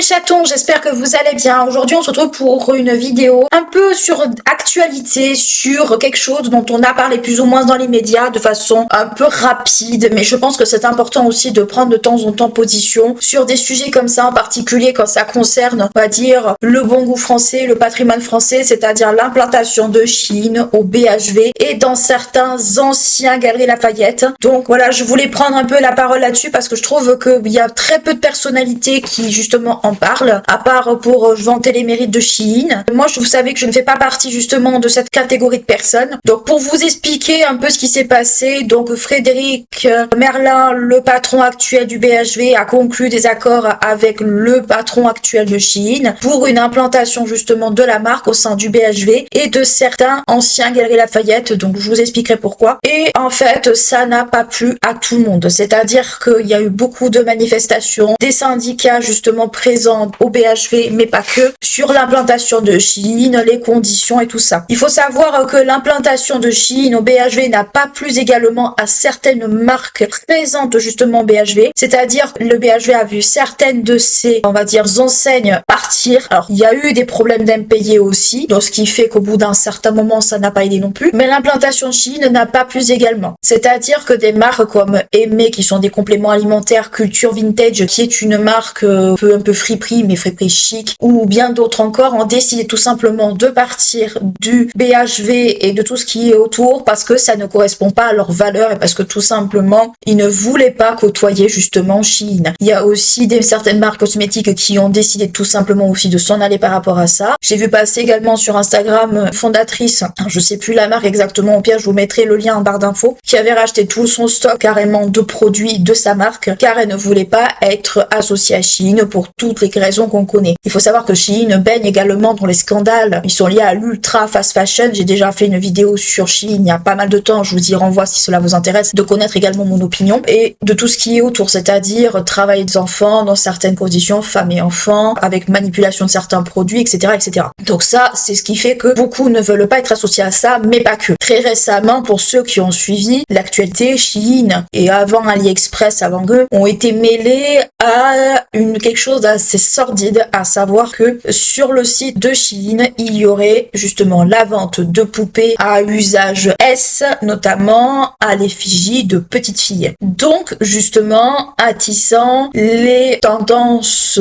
chatons, j'espère que vous allez bien. Aujourd'hui, on se retrouve pour une vidéo un peu sur actualité, sur quelque chose dont on a parlé plus ou moins dans les médias de façon un peu rapide, mais je pense que c'est important aussi de prendre de temps en temps position sur des sujets comme ça, en particulier quand ça concerne, on va dire, le bon goût français, le patrimoine français, c'est-à-dire l'implantation de Shein au BHV et dans certains anciens Galeries Lafayette. Donc voilà, je voulais prendre un peu la parole là-dessus parce que je trouve qu'il y a très peu de personnalités qui justement en parlent, à part pour vanter les mérites de Shein. Moi, vous savez que je ne fais pas partie justement de cette catégorie de personnes. Donc pour vous expliquer un peu ce qui s'est passé, donc Frédéric Merlin, le patron actuel du BHV, a conclu des accords avec le patron actuel de Shein pour une implantation justement de la marque au sein du BHV et de certains anciens Galeries Lafayette. Donc je vous expliquerai pourquoi. Et en fait, ça n'a pas plu à tout le monde. C'est-à-dire qu'il y a eu beaucoup de manifestations, des syndicats justement présents au BHV, mais pas que, sur l'implantation de Shein, les conditions et tout ça. Il faut savoir que l'implantation de Shein au BHV n'a pas plu également à certaines marques présentes justement au BHV. C'est-à-dire le BHV a vu certaines de ses, on va dire, enseignes partir. Alors, il y a eu des problèmes d'impayés aussi, donc ce qui fait qu'au bout d'un certain moment, ça n'a pas aidé non plus. Mais l'implantation de Shein n'a pas plu également. C'est-à-dire que des marques comme Aimé, qui sont des compléments alimentaires, Culture Vintage, qui est une marque un peu friperie, mais friperie chic, ou bien d'autres encore, ont décidé tout simplement de partir du BHV et de tout ce qui est autour parce que ça ne correspond pas à leurs valeurs et parce que tout simplement, ils ne voulaient pas côtoyer justement Shein. Il y a aussi certaines marques cosmétiques qui ont décidé tout simplement aussi de s'en aller par rapport à ça. J'ai vu passer également sur Instagram une fondatrice, je sais plus la marque exactement, au pire je vous mettrai le lien en barre d'infos, qui avait racheté tout son stock carrément de produits de sa marque car elle ne voulait pas être associée à Shein pour toutes les raisons qu'on connaît. Il faut savoir que Shein baigne également dans les scandales. Ils sont liés à l'ultra fast fashion. J'ai déjà fait une vidéo sur Shein il y a pas mal de temps. Je vous y renvoie si cela vous intéresse de connaître également mon opinion et de tout ce qui est autour, c'est-à-dire travail des enfants dans certaines conditions, femmes et enfants, avec manipulation de certains produits, etc., etc. Donc ça, c'est ce qui fait que beaucoup ne veulent pas être associés à ça, mais pas que. Très récemment, pour ceux qui ont suivi l'actualité, Shein et avant AliExpress, avant eux, ont été mêlés à quelque chose d'assez sordide, à savoir que sur le site de Shein, il y aurait justement la vente de poupées à usage S, notamment à l'effigie de petites filles. Donc, justement, attissant les tendances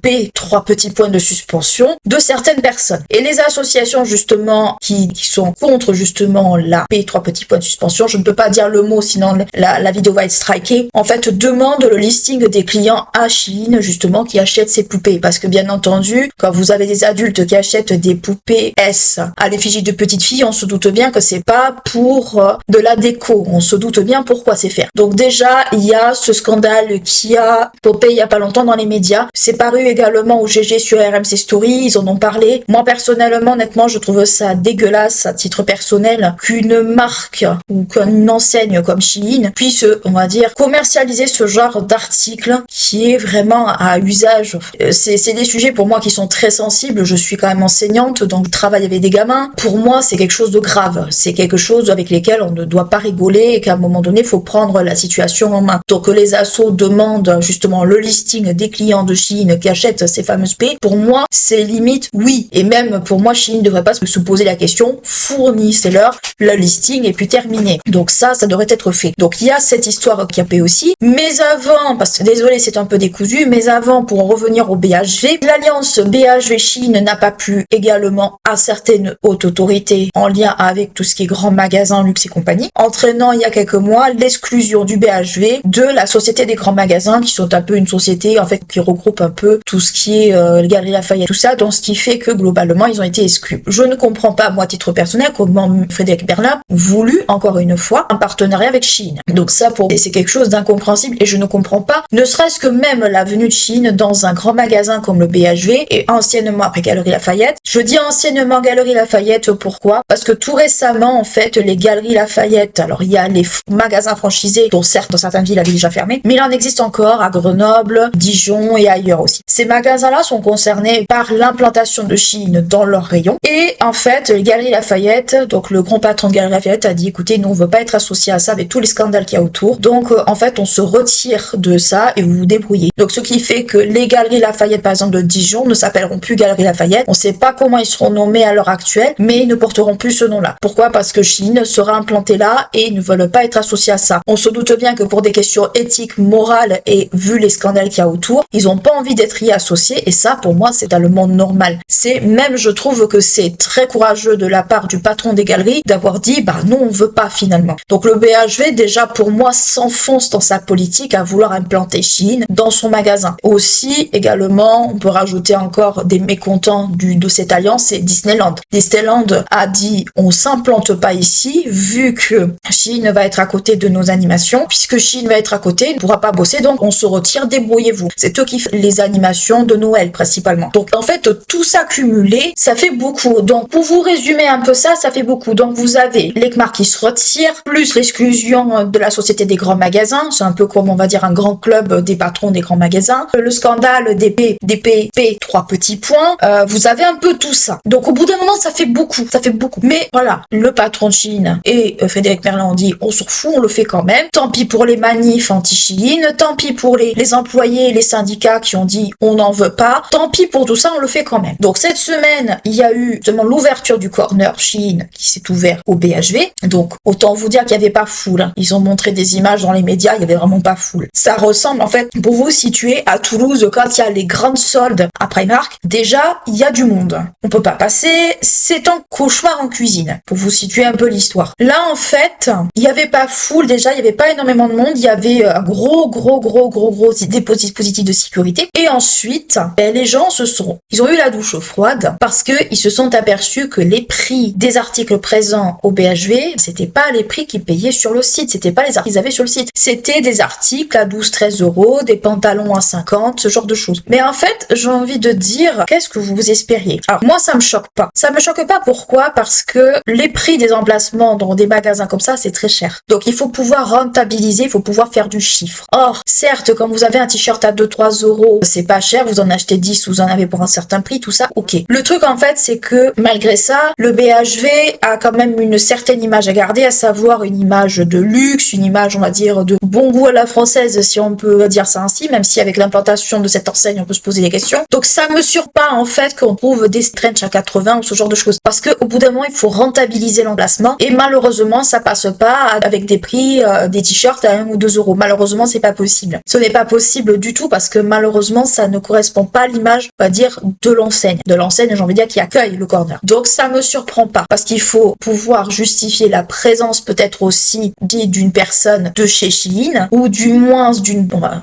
P, 3 petits points de suspension, de certaines personnes. Et les associations, justement, qui sont contre, justement, la P, 3 petits points de suspension, je ne peux pas dire le mot, sinon la vidéo va être strikée, en fait, demandent le listing des clients à Shein, justement, qui achètent ces poupées. Parce que, bien entendu, quand vous avez des adultes qui achètent des poupées S à l'effigie de petites filles, on se doute bien que c'est pas pour de la déco. On se doute bien pourquoi c'est fait. Donc déjà, il y a ce scandale qui a popé il y a pas longtemps dans les médias. C'est paru également au GG sur RMC Story. Ils en ont parlé. Moi, personnellement, honnêtement, je trouve ça dégueulasse à titre personnel qu'une marque ou qu'une enseigne comme Shein puisse, on va dire, commercialiser ce genre d'article qui est vraiment à usage. C'est des sujets pour moi qui sont très sensibles. Je suis quand même enseignante, donc je travaille avec des gamins. Pour moi, c'est quelque chose de grave. C'est quelque chose avec lesquels on ne doit pas rigoler et qu'à un moment donné, il faut prendre la situation en main. Donc les assos demandent justement le listing des clients de Shein qui achètent ces fameuses P. Pour moi, c'est limite oui. Et même pour moi, Shein ne devrait pas se poser la question. Fournissez-leur le listing et puis terminé. Donc ça devrait être fait. Donc il y a cette histoire qui a fait aussi. Mais avant, parce que désolé, c'est un peu décousu, mais avant, pour en revenir au BHV, l'alliance BHV-Shein n'a pas plu également à certaines hautes autorités en lien avec tout ce qui est grands magasins, luxe et compagnie, entraînant il y a quelques mois l'exclusion du BHV de la société des grands magasins qui sont un peu une société en fait qui regroupe un peu tout ce qui est les Galeries Lafayette, tout ça, donc ce qui fait que globalement ils ont été exclus. Je ne comprends pas, moi à titre personnel, comment Frédéric Merlin voulu encore une fois un partenariat avec Shein. Donc ça pour c'est quelque chose d'incompréhensible et je ne comprends pas, ne serait-ce que même la venue de Shein dans un grand magasin comme le BHV et anciennement après Galeries Lafayette. Je dis anciennement Galeries Lafayette, pourquoi? Parce que tout récemment en fait les Galeries Lafayette, alors il y a les magasins franchisés dont certes dans certaines villes avaient déjà fermé, mais il en existe encore à Grenoble, Dijon et ailleurs aussi. Ces magasins-là sont concernés par l'implantation de Shein dans leurs rayons et en fait les Galeries Lafayette, donc le grand patron de Galeries Lafayette a dit écoutez, nous on veut pas être associé à ça avec tous les scandales qu'il y a autour, donc en fait on se retire de ça et vous vous débrouillez. Donc ce qui fait que légalement Galeries Lafayette, par exemple, de Dijon ne s'appelleront plus Galeries Lafayette. On ne sait pas comment ils seront nommés à l'heure actuelle, mais ils ne porteront plus ce nom-là. Pourquoi? Parce que Shein sera implanté là et ils ne veulent pas être associés à ça. On se doute bien que pour des questions éthiques, morales et vu les scandales qu'il y a autour, ils n'ont pas envie d'être y associés et ça, pour moi, c'est dans le monde normal. C'est même, je trouve que c'est très courageux de la part du patron des galeries d'avoir dit, bah non, on veut pas finalement. Donc le BHV, déjà pour moi, s'enfonce dans sa politique à vouloir implanter Shein dans son magasin. Aussi, également, on peut rajouter encore des mécontents de cette alliance, c'est Disneyland. Disneyland a dit, on s'implante pas ici, vu que Shein va être à côté de nos animations, puisque Shein va être à côté, il ne pourra pas bosser, donc on se retire, débrouillez-vous. C'est eux qui font les animations de Noël, principalement. Donc, en fait, tout ça cumulé, ça fait beaucoup. Donc, pour vous résumer un peu ça, ça fait beaucoup. Donc, vous avez l'ECMAR qui se retire, plus l'exclusion de la Société des grands magasins, c'est un peu comme, on va dire, un grand club des patrons des grands magasins, le scandale des PP, 3 petits points, vous avez un peu tout ça. Donc, au bout d'un moment, ça fait beaucoup. Mais voilà, le patron de Shein et Frédéric Merlin ont dit, on s'en fout, on le fait quand même. Tant pis pour les manifs anti-Shein, tant pis pour les employés et les syndicats qui ont dit, on n'en veut pas, tant pis pour tout ça, on le fait quand même. Donc, cette semaine, il y a eu justement l'ouverture du corner Shein qui s'est ouvert au BHV. Donc, autant vous dire qu'il n'y avait pas foule. Hein. Ils ont montré des images dans les médias, il n'y avait vraiment pas foule. Ça ressemble, en fait, pour vous situer à Toulouse, quand il y a les grandes soldes à Primark, déjà, il y a du monde. On peut pas passer, c'est un cauchemar en cuisine, pour vous situer un peu l'histoire. Là, en fait, il n'y avait pas foule, déjà, il n'y avait pas énormément de monde, il y avait un gros dispositif de sécurité. Et ensuite, les gens ils ont eu la douche froide parce que ils se sont aperçus que les prix des articles présents au BHV, c'était pas les prix qu'ils payaient sur le site, c'était pas les articles qu'ils avaient sur le site. C'était des articles à 12-13 euros, des pantalons à 50, ce genre de choses. Mais en fait, j'ai envie de dire, qu'est-ce que vous espériez? Alors, moi, ça me choque pas. Ça me choque pas, pourquoi? Parce que les prix des emplacements dans des magasins comme ça, c'est très cher. Donc, il faut pouvoir rentabiliser, il faut pouvoir faire du chiffre. Or, certes, quand vous avez un t-shirt à 2-3 euros, c'est pas cher, vous en achetez 10, vous en avez pour un certain prix, tout ça, ok. Le truc, en fait, c'est que, malgré ça, le BHV a quand même une certaine image à garder, à savoir une image de luxe, une image, on va dire, de bon goût à la française, si on peut dire ça ainsi, même si avec l'implantation de cette enseigne, on peut se poser des questions. Donc, ça me surprend, en fait, qu'on trouve des trench à 80 ou ce genre de choses. Parce que, au bout d'un moment, il faut rentabiliser l'emplacement, et malheureusement, ça passe pas avec des prix, des t-shirts à 1 ou 2 euros. Malheureusement, c'est pas possible. Ce n'est pas possible du tout parce que malheureusement, ça ne correspond pas à l'image, on va dire, de l'enseigne. De l'enseigne, j'ai envie de dire, qui accueille le corner. Donc, ça me surprend pas parce qu'il faut pouvoir justifier la présence peut-être aussi d'une personne de chez Shein ou du moins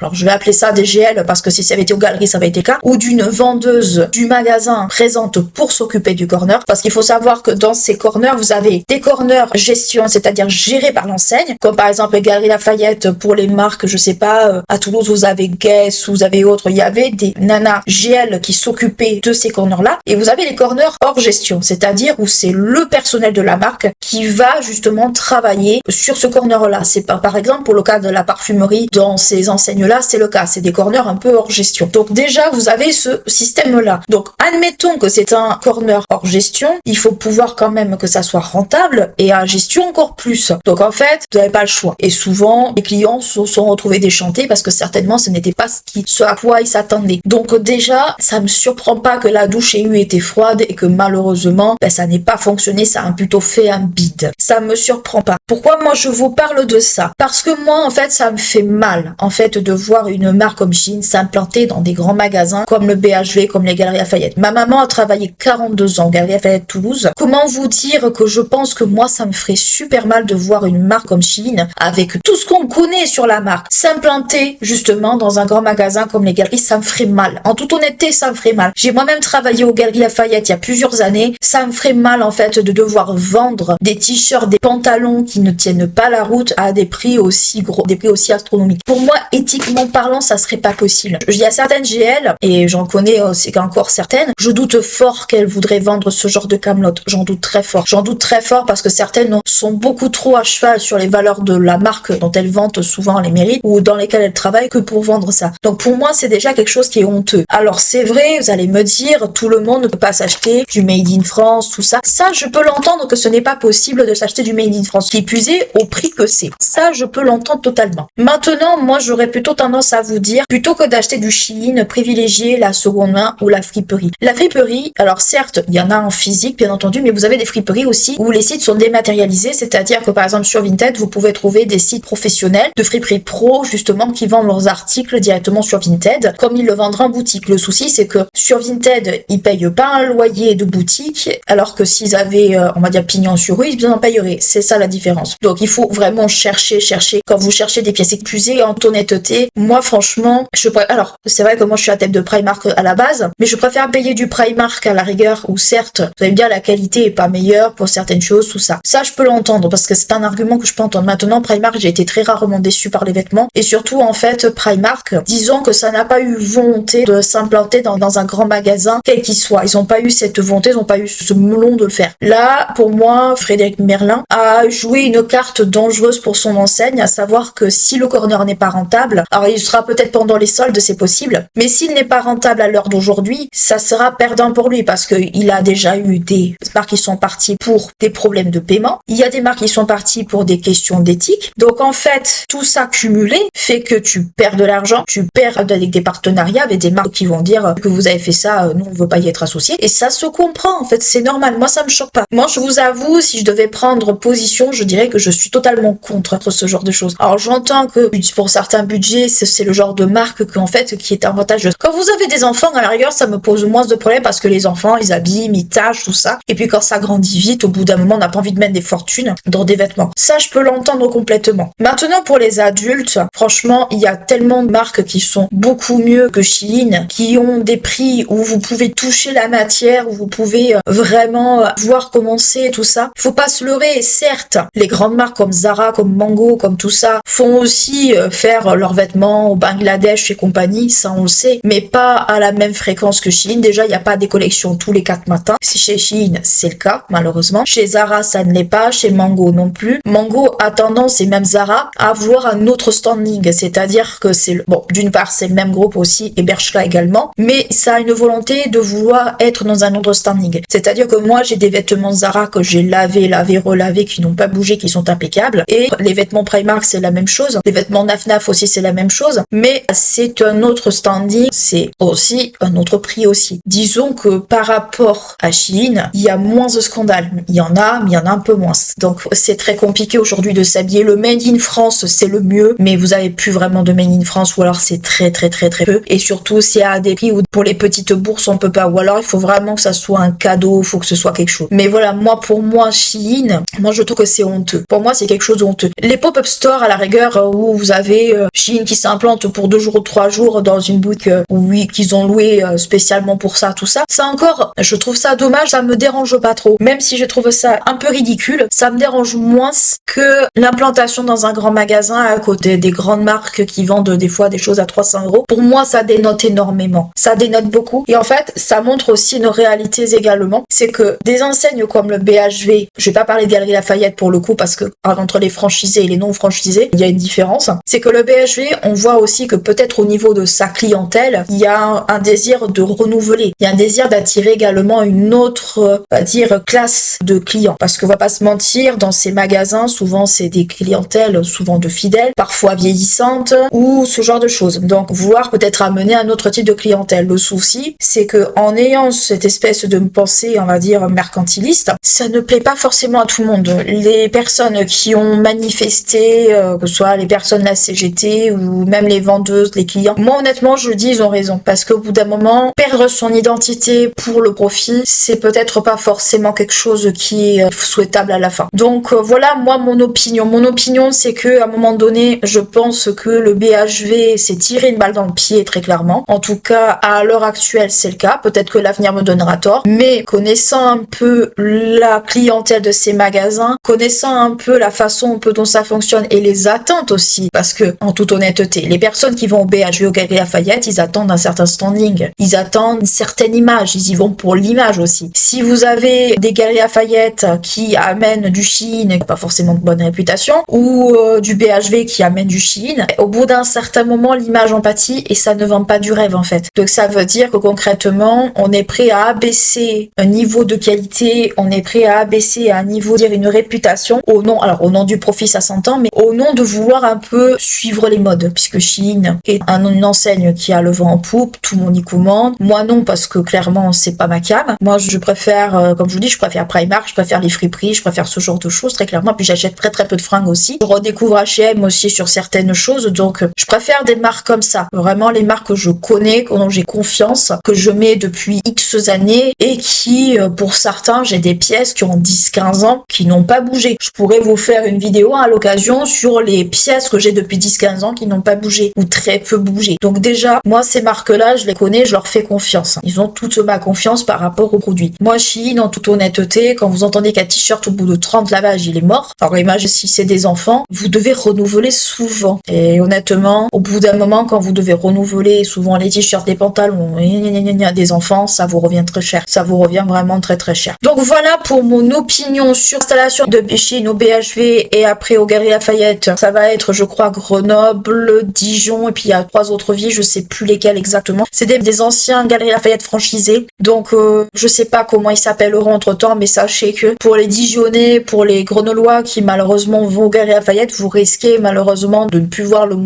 alors je vais appeler ça des GL parce que si ça avait été aux galeries, ça avait été le cas, ou d'une vendeuse du magasin présente pour s'occuper du corner parce qu'il faut savoir que dans ces corners, vous avez des corners gestion, c'est-à-dire gérés par l'enseigne, comme par exemple les Galeries Lafayette pour les marques, je sais pas, à Toulouse vous avez Guess, vous avez autres, il y avait des nanas GL qui s'occupaient de ces corners-là, et vous avez les corners hors gestion, c'est-à-dire où c'est le personnel de la marque qui va justement travailler sur ce corner-là. C'est par exemple pour le cas de la parfumerie, dans ces enseignes-là, c'est le cas, c'est des corners un peu hors gestion. Donc déjà, vous avez ce système-là. Donc admettons que c'est un corner hors gestion, il faut pouvoir quand même que ça soit rentable, et à gestion encore plus. Donc en fait, vous n'avez pas le choix. Et souvent, les clients se sont retrouvés déchantés parce que certainement ce n'était pas ce à quoi ils s'attendaient. Donc déjà, ça me surprend pas que la douche ait été froide et que malheureusement, ça n'ait pas fonctionné, ça a plutôt fait un bide. Ça me surprend pas. Pourquoi moi je vous parle de ça? Parce que moi, en fait, ça me fait mal, en fait, de voir une marque comme Shein s'implanter dans des grands magasins comme le BHV, comme les Galeries Lafayette. Ma maman a travaillé 42 ans aux Galeries Lafayette Toulouse. Comment vous dire que je pense que moi, ça me ferait super mal de voir une marque comme Shein, avec tout ce qu'on connaît sur la marque, s'implanter justement dans un grand magasin comme les Galeries, ça me ferait mal. En toute honnêteté, ça me ferait mal. J'ai moi-même travaillé aux Galeries Lafayette il y a plusieurs années. Ça me ferait mal, en fait, de devoir vendre des t-shirts, des pantalons qui ne tiennent pas la route à des prix aussi gros, des prix aussi astronomiques. Pour moi, éthiquement parlant, ça serait pas possible. Il y a certaines GL, et j'en connais aussi encore certaines, je doute fort qu'elles voudraient vendre ce genre de camelote. J'en doute très fort. J'en doute très fort parce que certaines sont beaucoup trop à cheval sur les valeurs de la marque dont elles vantent souvent les mérites ou dans lesquelles elles travaillent que pour vendre ça. Donc pour moi, c'est déjà quelque chose qui est honteux. Alors c'est vrai, vous allez me dire, tout le monde ne peut pas s'acheter du Made in France, tout ça. Ça, je peux l'entendre que ce n'est pas possible de s'acheter du Made in France. Qui épuisé au prix que c'est. Ça, je peux l'entendre totalement. Maintenant, moi, j'aurais plutôt tendance à vous dire, plutôt que d'acheter du Shein, privilégiez la seconde main ou la friperie. La friperie, alors certes, il y en a en physique, bien entendu, mais vous avez des friperies aussi où les sites sont dématérialisés, c'est-à-dire que par exemple sur Vinted, vous pouvez trouver des sites professionnels de friperie pro, justement, qui vendent leurs articles directement sur Vinted, comme ils le vendraient en boutique. Le souci, c'est que sur Vinted, ils payent pas un loyer de boutique, alors que s'ils avaient, on va dire, pignon sur rue, ils en payeraient. C'est ça la différence. Donc il faut vraiment chercher. Quand vous cherchez des pièces épuisées, en honnêteté, moi franchement, alors c'est vrai que moi je suis adepte de Primark à la base, mais je préfère payer du Primark à la rigueur, où certes, vous allez me dire la qualité est pas meilleure pour certaines choses, tout ça. Ça je peux l'entendre, parce que c'est un argument que je peux entendre. Maintenant, Primark, j'ai été très rarement déçue par les vêtements, et surtout en fait, Primark, disons que ça n'a pas eu volonté de s'implanter dans un grand magasin, quel qu'il soit. Ils n'ont pas eu cette volonté, ils n'ont pas eu ce melon de le faire. Là, pour moi, Frédéric Merlin a joué une carte dangereuse pour son enseigne, à savoir que si le corner n'est pas rentable, alors il sera peut-être pendant les soldes, c'est possible, mais s'il n'est pas rentable à l'heure d'aujourd'hui, ça sera perdant pour lui, parce qu'il a déjà eu des marques qui sont parties pour des problèmes de paiement, il y a des marques qui sont parties pour des questions d'éthique, donc en fait, tout ça cumulé fait que tu perds de l'argent, tu perds avec des partenariats avec des marques qui vont dire que vous avez fait ça, nous on veut pas y être associés, et ça se comprend, en fait, c'est normal, moi ça me choque pas. Moi je vous avoue, si je devais prendre position, je dirais que je suis totalement contre ce genre de choses. Alors j'entends que pour certains budgets, c'est le genre de marque qui est avantageuse. Quand vous avez des enfants, à la rigueur, ça me pose moins de problèmes parce que les enfants, ils abîment, ils tâchent, tout ça. Et puis quand ça grandit vite, au bout d'un moment, on n'a pas envie de mettre des fortunes dans des vêtements. Ça, je peux l'entendre complètement. Maintenant, pour les adultes, franchement, il y a tellement de marques qui sont beaucoup mieux que Shein, qui ont des prix où vous pouvez toucher la matière, où vous pouvez vraiment voir comment c'est, tout ça. Faut pas se leurrer, certes, les grandes marques comme Zara, comme Mango, comme tout ça, font aussi faire leurs vêtements au Bangladesh et compagnie, ça on le sait, mais pas à la même fréquence que Shein. Déjà, il n'y a pas des collections tous les 4 matins. Si chez Shein, c'est le cas, malheureusement. Chez Zara, ça ne l'est pas. Chez Mango non plus. Mango a tendance, et même Zara, à avoir un autre standing. C'est-à-dire que d'une part, c'est le même groupe aussi, et Bershka également, mais ça a une volonté de vouloir être dans un autre standing. C'est-à-dire que moi, j'ai des vêtements Zara que j'ai lavé, relavé, qui n'ont pas bougé, qui sont impeccables. Et les vêtements Primark, c'est la même chose. Les vêtements Naf aussi, c'est la même chose. Mais c'est un autre standing, c'est aussi un autre prix aussi. Disons que par rapport à Shein, il y a moins de scandales. Il y en a, mais il y en a un peu moins. Donc c'est très compliqué aujourd'hui de s'habiller. Le Made in France, c'est le mieux, mais vous avez plus vraiment de Made in France, ou alors c'est très peu. Et surtout, c'est à des prix où pour les petites bourses, on peut pas. Ou alors, il faut vraiment que ça soit un cadeau, il faut que ce soit quelque chose. Mais voilà, pour moi, Shein, moi je trouve que c'est honteux. Pour moi, c'est quelque chose de honteux. Les pop-up stores, à la rigueur, où vous avez Shein qui s'implante pour 2 jours ou 3 jours dans une boutique qu'ils ont loué spécialement pour ça, tout ça. Ça encore, je trouve ça dommage, ça me dérange pas trop. Même si je trouve ça un peu ridicule, ça me dérange moins que l'implantation dans un grand magasin à côté des grandes marques qui vendent des fois des choses à 300 €. Pour moi, ça dénote énormément. Ça dénote beaucoup. Et en fait, ça montre aussi une réalité également. C'est que des enseignes comme le BHV, je vais pas parler des Galeries Lafayette pour le coup, parce que entre les franchisés et les non franchisés, il y a une différence. C'est que le BHV, on voit aussi que peut-être au niveau de sa clientèle, il y a un désir de renouveler. Il y a un désir d'attirer également une autre, on va dire, classe de clients. Parce qu'on va pas se mentir, dans ces magasins, souvent c'est des clientèles, souvent de fidèles, parfois vieillissantes, ou ce genre de choses. Donc, vouloir peut-être amener un autre type de clientèle. Le souci, c'est que en ayant cette espèce de pensée, on va dire, mercantiliste, ça ne plaît pas forcément à tout le monde. Les personnes qui ont manifesté, que ce soit les personnes de la CGT ou même les vendeuses, les clients, moi honnêtement je le dis, ils ont raison, parce qu'au bout d'un moment, perdre son identité pour le profit, c'est peut-être pas forcément quelque chose qui est souhaitable à la fin. Donc voilà, moi mon opinion c'est que à un moment donné, je pense que le BHV s'est tiré une balle dans le pied, très clairement. En tout cas, à l'heure actuelle, c'est le cas. Peut-être que l'avenir me donnera tort, mais connaissant un peu la clientèle de ces magasins, connaissant un peu la façon dont ça fonctionne et les attentes aussi, parce que, en toute honnêteté, les personnes qui vont au BHV, au Galeries Lafayette, ils attendent un certain standing, ils attendent une certaine image, ils y vont pour l'image aussi. Si vous avez des Galeries Lafayette qui amènent du Shein, pas forcément de bonne réputation, ou du BHV qui amène du Shein, au bout d'un certain moment, l'image en pâtit et ça ne vend pas du rêve en fait. Donc ça veut dire que concrètement, on est prêt à abaisser un niveau de qualité, on est prêt à abaisser un niveau, dire une réputation installations au nom, alors au nom du profit ça s'entend, mais au nom de vouloir un peu suivre les modes, puisque Shein est une enseigne qui a le vent en poupe, tout le monde y commande. Moi non, parce que clairement c'est pas ma cam. Moi je préfère, comme je vous dis, je préfère Primark, je préfère les friperies, je préfère ce genre de choses très clairement. Puis j'achète très peu de fringues aussi. Je redécouvre H&M aussi sur certaines choses, donc je préfère des marques comme ça. Vraiment les marques que je connais, dont j'ai confiance, que je mets depuis X années et qui, pour certains, j'ai des pièces qui ont 10-15 ans qui n'ont pas bougé. Je pourrais vous faire une vidéo à l'occasion sur les pièces que j'ai depuis 10-15 ans qui n'ont pas bougé ou très peu bougé. Donc déjà, moi ces marques-là, je les connais, je leur fais confiance. Ils ont toute ma confiance par rapport aux produits. Moi, Shein, en toute honnêteté, quand vous entendez qu'un t-shirt au bout de 30 lavages, il est mort. Alors imagine si c'est des enfants, vous devez renouveler souvent. Et honnêtement, au bout d'un moment, quand vous devez renouveler souvent les t-shirts, les pantalons, des enfants, ça vous revient très cher. Ça vous revient vraiment très cher. Donc voilà pour mon opinion sur l'installation de Shein au BHV et après au Galeries Lafayette. Ça va être, je crois, Grenoble, Dijon et puis il y a 3 autres villes, je sais plus lesquelles exactement. C'est des anciens Galeries Lafayette franchisés. Donc je sais pas comment ils s'appelleront entre temps, mais sachez que pour les Dijonnais, pour les Grenoblois qui malheureusement vont au Galeries Lafayette, vous risquez malheureusement de ne plus voir le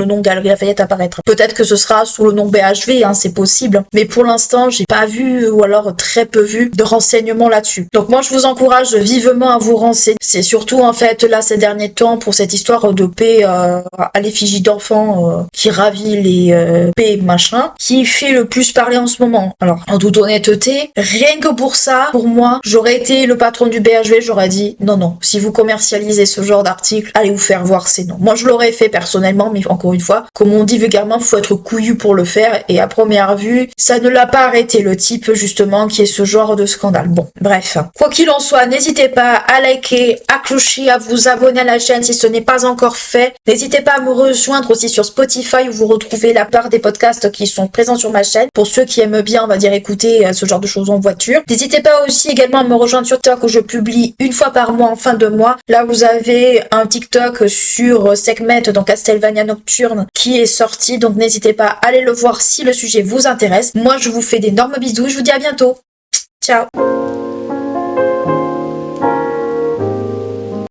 nom Galeries Lafayette apparaître. Peut-être que ce sera sous le nom BHV, hein, c'est possible. Mais pour l'instant, j'ai pas vu ou alors très peu vu de renseignements là-dessus. Donc moi je vous encourage vivement à vous renseigner. C'est surtout en fait là ces derniers temps pour cette histoire de paix à l'effigie d'enfants qui ravit les paix machin, qui fait le plus parler en ce moment. Alors en toute honnêteté, rien que pour ça, pour moi, j'aurais été le patron du BHV, j'aurais dit non, si vous commercialisez ce genre d'article, allez vous faire voir, c'est non. Moi je l'aurais fait personnellement, mais encore une fois, comme on dit vulgairement, faut être couillu pour le faire, et à première vue, ça ne l'a pas arrêté, le type justement qui est ce genre de scandale. Bon, bref. Quoi qu'il en soit, n'hésitez pas à liker, à clocher, à vous abonner à la chaîne si ce n'est pas encore fait. N'hésitez pas à me rejoindre aussi sur Spotify où vous retrouvez la part des podcasts qui sont présents sur ma chaîne. Pour ceux qui aiment bien, on va dire, écouter ce genre de choses en voiture. N'hésitez pas aussi également à me rejoindre sur TikTok où je publie une fois par mois en fin de mois. Là, vous avez un TikTok sur Sekhmet dans Castlevania Nocturne qui est sorti. Donc n'hésitez pas à aller le voir si le sujet vous intéresse. Moi, je vous fais d'énormes bisous. Je vous dis à bientôt. Ciao.